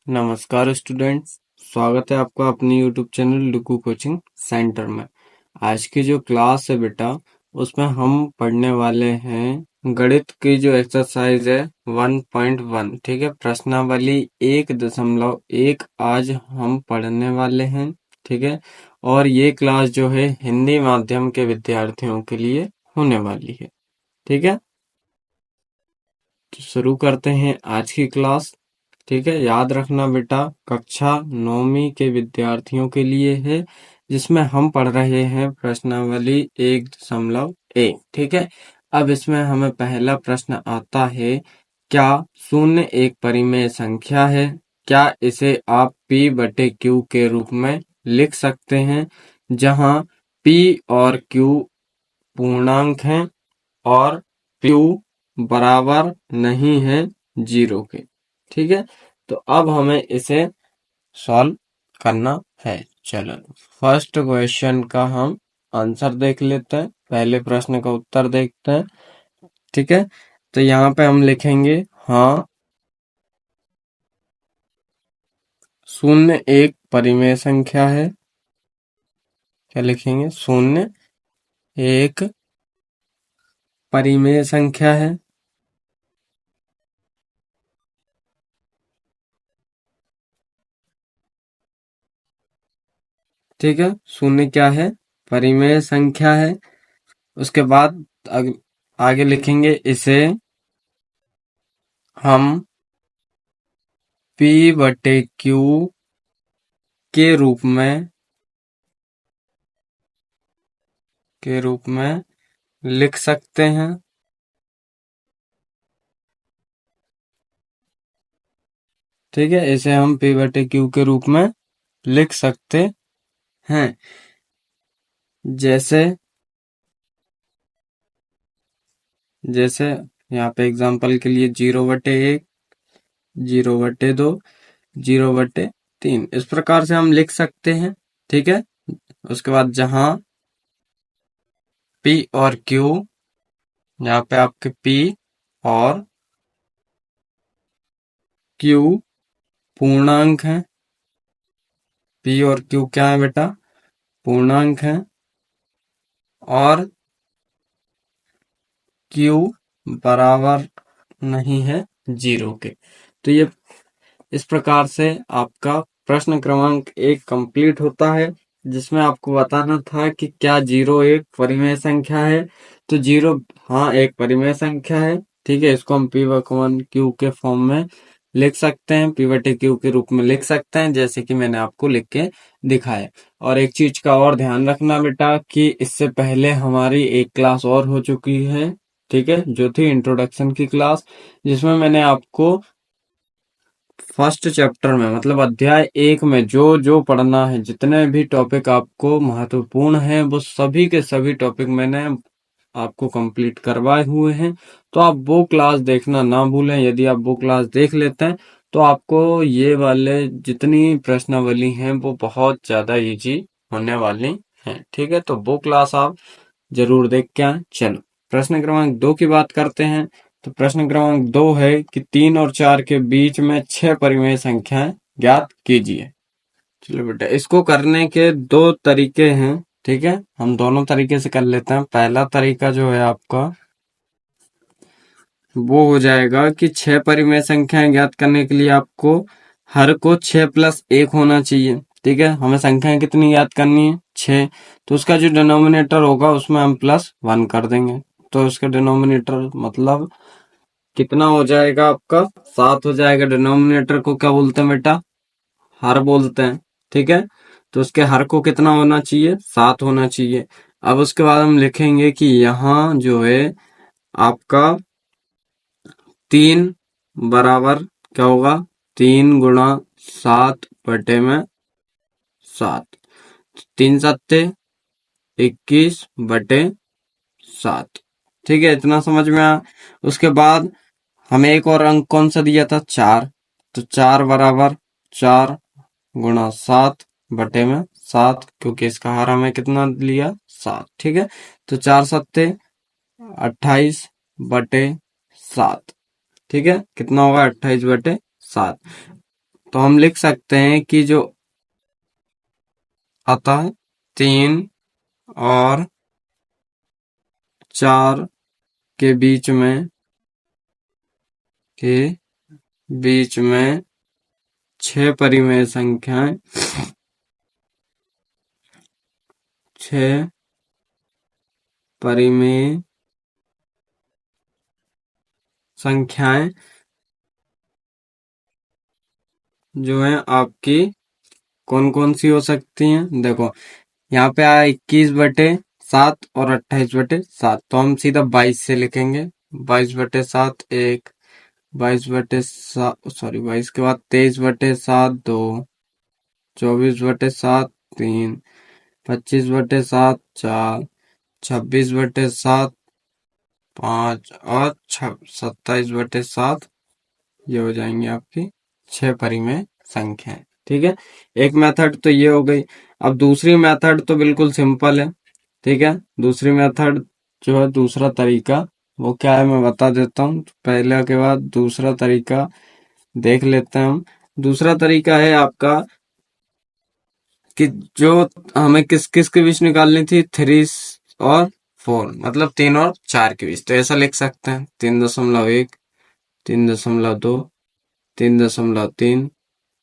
नमस्कार स्टूडेंट्स, स्वागत है आपका अपनी यूट्यूब चैनल लुकू कोचिंग सेंटर में। आज की जो क्लास है बेटा, उसमें हम पढ़ने वाले हैं गणित की जो एक्सरसाइज है 1.1। ठीक है, प्रश्नावली 1.1 आज हम पढ़ने वाले हैं। ठीक है, और ये क्लास जो है हिंदी माध्यम के विद्यार्थियों के लिए होने वाली है। ठीक है, तो शुरू करते हैं आज की क्लास। ठीक है, याद रखना बेटा, कक्षा 9वीं के विद्यार्थियों के लिए है, जिसमें हम पढ़ रहे हैं प्रश्नावली 1.1। ठीक है, अब इसमें हमें पहला प्रश्न आता है, क्या शून्य एक परिमेय संख्या है? क्या इसे आप p बटे q के रूप में लिख सकते हैं, जहां p और q पूर्णांक हैं और q बराबर नहीं है 0 के। ठीक है, तो अब हमें इसे सॉल्व करना है। चलो, फर्स्ट क्वेश्चन का हम आंसर देख लेते हैं, पहले प्रश्न का उत्तर देखते हैं। ठीक है, तो यहाँ पे हम लिखेंगे, हाँ शून्य एक परिमेय संख्या है। क्या लिखेंगे? शून्य एक परिमेय संख्या है। ठीक है, शून्य क्या है? परिमेय संख्या है। उसके बाद आगे लिखेंगे, इसे हम p बटे q के रूप में लिख सकते हैं। ठीक है, इसे हम p बटे q के रूप में लिख सकते हैं। जैसे जैसे यहाँ पे एग्जांपल के लिए 0/1, 0/2, 0/3, इस प्रकार से हम लिख सकते हैं। ठीक है, उसके बाद जहां p और q, यहाँ पे आपके p और q पूर्णांक हैं। p और q क्या है बेटा? पूर्णांक हैं। और q बराबर नहीं है 0 के। तो ये इस प्रकार से आपका प्रश्न क्रमांक 1 कंप्लीट होता है, जिसमें आपको बताना था कि क्या 0 एक परिमेय संख्या है। तो 0 हाँ एक परिमेय संख्या है। ठीक है, इसको हम p/q के फॉर्म में लिख सकते हैं, p बटे q के रूप में लिख सकते हैं, जैसे कि मैंने आपको लिख के दिखाया। और एक चीज का और ध्यान रखना बेटा, कि इससे पहले हमारी एक क्लास और हो चुकी है। ठीक है, जो थी इंट्रोडक्शन की क्लास, जिसमें मैंने आपको फर्स्ट चैप्टर में मतलब अध्याय 1 में जो जो पढ़ना है, जितने भी टॉपिक आपको महत्वपूर्ण हैं, वो सभी के सभी टॉपिक मैंने आपको कंप्लीट करवाए हुए हैं। तो आप वो क्लास देखना ना भूलें। यदि आप वो क्लास देख लेते हैं तो आपको ये वाले जितनी प्रश्नावली हैं वो बहुत ज्यादा इजी होने वाली हैं। ठीक है, तो वो क्लास आप जरूर देख के आए। चलो, प्रश्न क्रमांक 2 की बात करते हैं। तो प्रश्न क्रमांक 2 है कि 3 और 4 के बीच में 6 परिमेय संख्याएं ज्ञात कीजिए। चलो बेटा, इसको करने के दो तरीके हैं। ठीक है, हम दोनों तरीके से कर लेते हैं। पहला तरीका जो है आपका, वो हो जाएगा कि 6 परिमेय संख्याएं ज्ञात करने के लिए आपको हर को 6+1 होना चाहिए। ठीक है, हमें संख्याएं कितनी ज्ञात करनी है? 6। तो उसका जो डिनोमिनेटर होगा उसमें हम +1 कर देंगे। तो उसका डिनोमिनेटर मतलब कितना हो जाएगा आपका? 7 हो जाएगा। डिनोमिनेटर को क्या बोलते हैं बेटा? हर बोलते हैं। ठीक है, तो उसके हर को कितना होना चाहिए? 7 होना चाहिए। अब उसके बाद हम लिखेंगे कि यहाँ जो है आपका 3 बराबर क्या होगा? 3 × 7/7। 3 × 7 = 21/7। ठीक है, इतना समझ में आया। उसके बाद हमें एक और अंक कौन सा दिया था? 4। तो 4 बराबर 4 × 7/7, क्योंकि इसका हर हमें कितना लिया? 7। ठीक है, तो 4×7 = 28/7। ठीक है, कितना होगा? 28/7। तो हम लिख सकते हैं कि जो अतः 3 और 4 के बीच में के बीच में 6 परिमेय संख्याएं 6 परिमेय संख्याएं जो है आपकी कौन कौन सी हो सकती हैं। देखो यहाँ पे आया 21/7 और 28/7, तो हम सीधा 22 से लिखेंगे। 22/7 1, 22/7 सॉरी 22 के बाद 23/7 2, 24/7 3, 25/7 4, 26/7 5 और 27/7, ये हो जाएंगे आपकी 6 परिमेय संख्याएं। ठीक है, एक मेथड तो ये हो गई। अब दूसरी मेथड तो बिल्कुल सिंपल है। ठीक है, दूसरी मेथड जो है, दूसरा तरीका वो क्या है मैं बता देता हूँ। पहले के बाद दूसरा तरीका देख लेते हैं हम। दूसरा तरीका है आपका कि जो हमें किस किस के बीच निकालनी थी, 3 और 4, मतलब 3 और 4 के बीच। तो ऐसा लिख सकते हैं 3.1, 3.2, 3.3,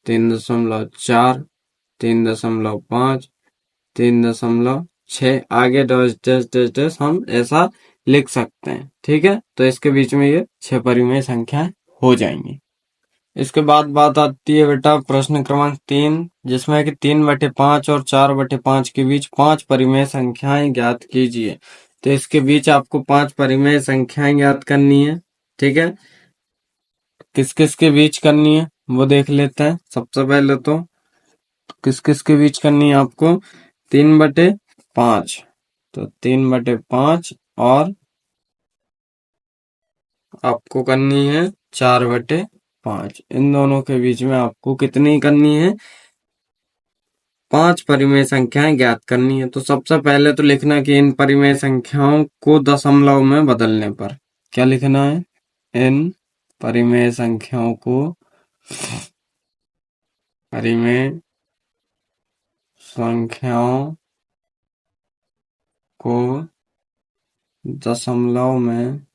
3.4, 3.5, 3.6, आगे डैश डैश डैश डैश हम ऐसा लिख सकते हैं। ठीक है, तो इसके बीच में ये 6 परिमेय संख्याएं हो जाएंगी। इसके बाद बात आती है बेटा प्रश्न क्रमांक 3, जिसमें कि 3/5 और 4/5 के बीच 5 परिमेय संख्याएं ज्ञात कीजिए। तो इसके बीच आपको 5 परिमेय संख्याएं ज्ञात करनी है। ठीक है, किस किस के बीच करनी है वो देख लेते हैं। सबसे पहले तो किस किस के बीच करनी है आपको, 3/5, तो 3/5 और आपको करनी है 4/5। इन दोनों के बीच में आपको कितनी करनी है, 5 परिमेय संख्याएं ज्ञात करनी है। तो सबसे पहले तो लिखना कि इन परिमेय संख्याओं को दशमलव में बदलने पर क्या लिखना है, इन परिमेय संख्याओं को परिमेय संख्याओं को दशमलव में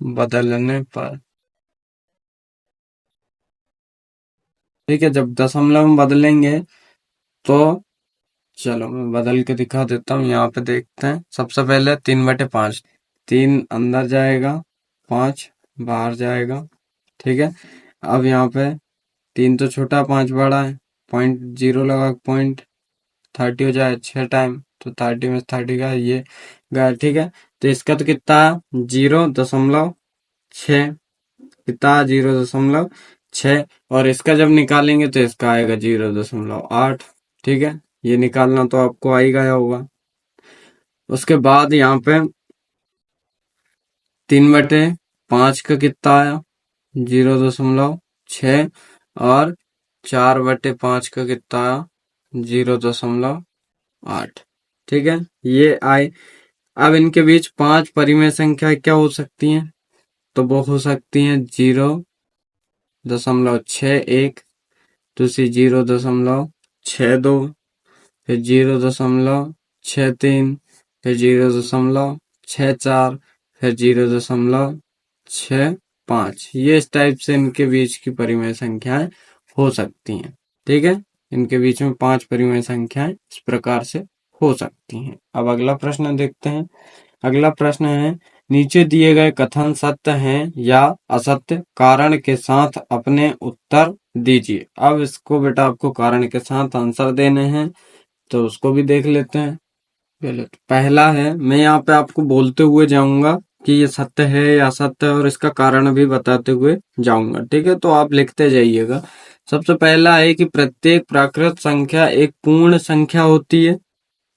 बदलने पर। ठीक है, जब दशमलव में बदलेंगे तो चलो मैं बदल के दिखा देता हूँ। यहाँ पे देखते हैं। सबसे पहले 3/5, 3 अंदर जाएगा, 5 बाहर जाएगा। ठीक है, अब यहाँ पे 3 तो छोटा, 5 बड़ा है, 0.0 लगा, 0.30 हो जाए 6 टाइम, तो 30 में 30 का ये गया। ठीक है, तो इसका तो कितना, 0.6 कितना, 0.6, और इसका जब निकालेंगे तो इसका आएगा 0.8। ठीक है, ये निकालना तो आपको आ ही गया होगा। उसके बाद यहाँ पे 3/5 का कितना आया, 0.6, और 4/5 का कितना आया, 0.8। ठीक है, ये आए। अब इनके बीच 5 परिमेय संख्या क्या हो सकती हैं, तो वो हो सकती हैं 0.61, दूसरी 0.62, फिर 0.63, फिर 0.64, फिर 0.65। ये इस टाइप से इनके बीच की परिमेय संख्याएं हो सकती हैं। ठीक है, इनके बीच में 5 परिमेय संख्याएं इस प्रकार से हो सकती हैं। अब अगला प्रश्न देखते हैं। अगला प्रश्न है, नीचे दिए गए कथन सत्य हैं या असत्य, कारण के साथ अपने उत्तर दीजिए। अब इसको बेटा आपको कारण के साथ आंसर देने हैं, तो उसको भी देख लेते हैं। पहले तो पहला है, मैं यहाँ पे आपको बोलते हुए जाऊंगा कि ये सत्य है या असत्य है, और इसका कारण भी बताते हुए जाऊंगा। ठीक है, तो आप लिखते जाइएगा। सबसे पहला है कि प्रत्येक प्राकृत संख्या एक पूर्ण संख्या होती है।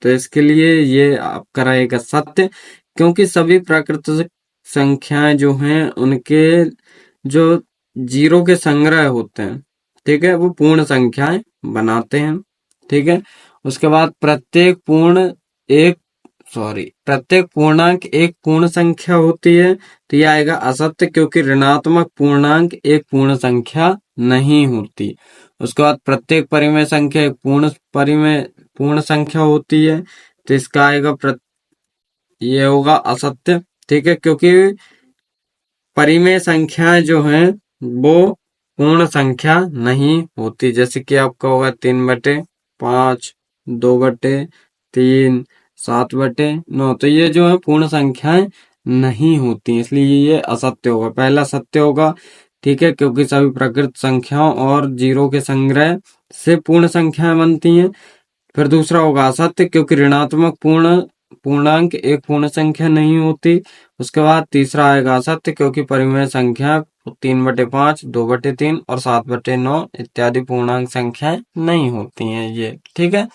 तो इसके लिए ये आपका रहेगा सत्य, क्योंकि सभी प्राकृतिक संख्याएं जो हैं उनके जो जीरो के संग्रह होते हैं, ठीक है, वो पूर्ण संख्याएं बनाते हैं। ठीक है, उसके बाद प्रत्येक पूर्ण एक प्रत्येक पूर्णांक एक पूर्ण संख्या होती है, तो यह आएगा असत्य, क्योंकि ऋणात्मक पूर्णांक एक पूर्ण संख्या नहीं होती। उसके बाद प्रत्येक परिमेय संख्या एक पूर्ण संख्या होती है, तो इसका आएगा ये होगा असत्य। ठीक है, क्योंकि परिमेय संख्याएं जो हैं वो पूर्ण संख्या नहीं होती। जैसे कि आपका होगा 3/5, 2/3, 7/9, तो ये जो है पूर्ण संख्याएं नहीं होती, इसलिए ये असत्य होगा। पहला सत्य होगा, ठीक है, क्योंकि सभी प्रकृत संख्याओं और जीरो के संग्रह से पूर्ण संख्याएं बनती हैं। फिर दूसरा होगा असत्य, क्योंकि ऋणात्मक पूर्णांक एक पूर्ण संख्या नहीं होती। उसके बाद तीसरा आएगा असत्य, क्योंकि परिमेय संख्या 3/5, 2/3 और 7/9 इत्यादि पूर्णांक संख्याएं नहीं होती हैं ये। ठीक है,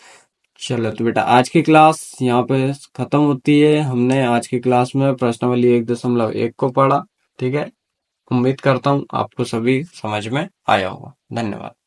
चलो तो बेटा आज की क्लास यहाँ पे खत्म होती है। हमने आज की क्लास में प्रश्नावली 1.1 को पढ़ा। ठीक है, उम्मीद करता हूँ आपको सभी समझ में आया होगा। धन्यवाद।